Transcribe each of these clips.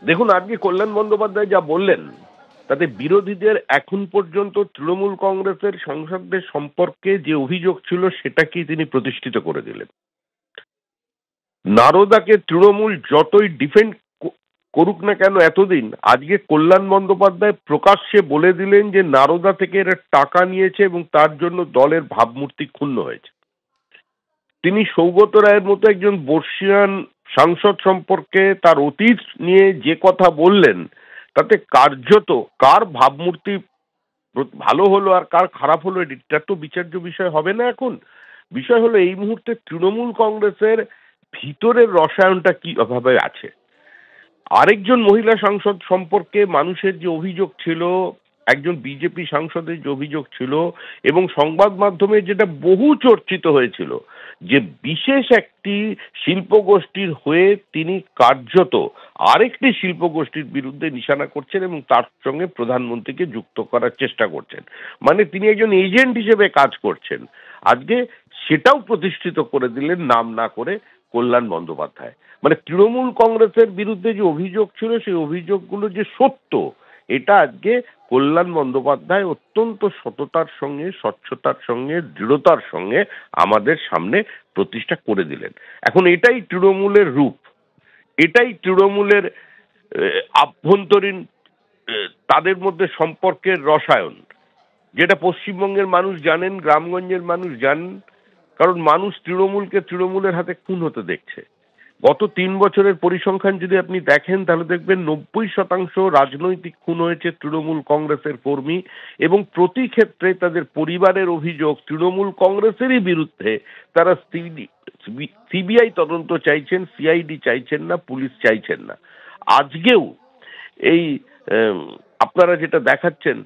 দেখুন, আজকে কল্যাণ বন্দ্যোপাধ্যায় যা বললেন তাতে বিরোধীদের এখন পর্যন্ত তৃণমূল কংগ্রেসের সাংসদদের সম্পর্কে যে অভিযোগ ছিল সেটাকেই তিনি প্রতিষ্ঠিত করে দিলেন। নারদাকে তৃণমূল যতই ডিফেন্ড করুক না কেন এতদিন, আজকে কল্যাণ বন্দ্যোপাধ্যায় প্রকাশ্যে বলে দিলেন যে নারদা থেকে এরা টাকা নিয়েছে এবং তার জন্য দলের ভাবমূর্তি ক্ষুণ্ণ হয়েছে। তিনি সৌগত রায়ের মতো একজন বর্ষীয়ান সাংসদ সম্পর্কে তার অতীত নিয়ে যে কথা বললেন তাতে কার্যত কার ভাবমূর্তি ভালো হলো আর কার খারাপ হলো এটা তো বিচার্য বিষয় হবে না এখন। বিষয় হলো এই মুহূর্তে তৃণমূল কংগ্রেসের ভিতরের রসায়নটা কি ভাবে আছে। আরেকজন মহিলা সাংসদ সম্পর্কে মানুষের যে অভিযোগ ছিল, একজন বিজেপি সাংসদের যে অভিযোগ ছিল এবং সংবাদ মাধ্যমে যেটা বহু চর্চিত হয়েছিল যে বিশেষ একটি শিল্পগোষ্ঠীর হয়ে তিনি কার্যত আরেকটি শিল্পগোষ্ঠীর বিরুদ্ধে নিশানা করছেন এবং তার সঙ্গে প্রধানমন্ত্রীকে যুক্ত করার চেষ্টা করছেন, মানে তিনি একজন এজেন্ট হিসেবে কাজ করছেন। আজকে সেটাও প্রতিষ্ঠিত করে দিলেন নাম না করে কল্যাণ বন্দ্যোপাধ্যায়। মানে তৃণমূল কংগ্রেসের বিরুদ্ধে যে অভিযোগ ছিল সেই অভিযোগগুলো যে সত্য এটা আজকে কল্যাণ বন্দ্যোপাধ্যায় অত্যন্ত সততার সঙ্গে, স্বচ্ছতার সঙ্গে, দৃঢ়তার সঙ্গে আমাদের সামনে প্রতিষ্ঠা করে দিলেন। এখন এটাই তৃণমূলের রূপ, এটাই তৃণমূলের আভ্যন্তরীণ তাদের মধ্যে সম্পর্কের রসায়ন, যেটা পশ্চিমবঙ্গের মানুষ জানেন, গ্রামগঞ্জের মানুষ জানেন। কারণ মানুষ তৃণমূলকে তৃণমূলের হাতে খুন হতে দেখছে। গত ৩ বছরের পরিসংখ্যান যদি আপনি দেখেন তাহলে দেখবেন ৯০% রাজনৈতিক খুন হয়েছে তৃণমূল কংগ্রেসের কর্মী এবং প্রতি ক্ষেত্রে তাদের পরিবারের অভিযোগ তৃণমূল কংগ্রেসেরই বিরুদ্ধে। তারা সিবিআই তদন্ত চাইছেন, সিআইডি চাইছেন না, পুলিশ চাইছেন না। আজকেও এই আপনারা যেটা দেখাচ্ছেন,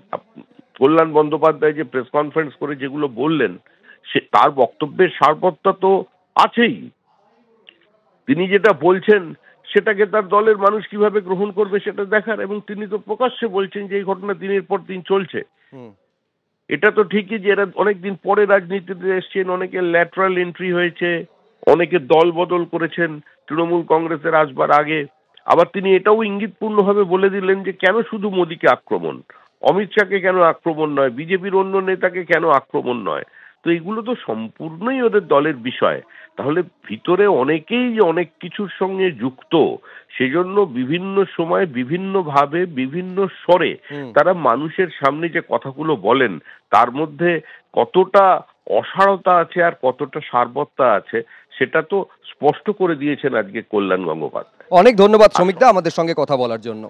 কল্যাণ বন্দ্যোপাধ্যায় যে প্রেস কনফারেন্স করে যেগুলো বললেন সে তার বক্তব্যের সারবত্তা তো আছেই। তিনি যেটা বলছেন সেটাকে তার দলের মানুষ কিভাবে গ্রহণ করবে সেটা দেখার, এবং তিনি তো প্রকাশ্যে বলছেন যে এই ঘটনা দিনের পর দিন চলছে। এটা তো ঠিকই যে এরা অনেকদিন পরে রাজনীতিতে এসছেন, অনেকের ল্যাটারাল এন্ট্রি হয়েছে, অনেকে দল বদল করেছেন তৃণমূল কংগ্রেসের আসবার আগে। আবার তিনি এটাও ইঙ্গিতপূর্ণভাবে বলে দিলেন যে কেন শুধু মোদীকে আক্রমণ, অমিত শাহকে কেন আক্রমণ নয়, বিজেপির অন্য নেতাকে কেন আক্রমণ নয়। তো এগুলো তো সম্পূর্ণই ওদের দলের বিষয়। তাহলে ভিতরে অনেকেই যে অনেক কিছুর সঙ্গে যুক্ত, সেজন্য বিভিন্ন সময় বিভিন্নভাবে বিভিন্ন স্বরে তারা মানুষের সামনে যে কথাগুলো বলেন তার মধ্যে কতটা অসারতা আছে আর কতটা সারবত্তা আছে সেটা তো স্পষ্ট করে দিয়েছেন আজকে কল্যাণ গঙ্গোপাধ্যায়। অনেক ধন্যবাদ শ্রমিকদা আমাদের সঙ্গে কথা বলার জন্য।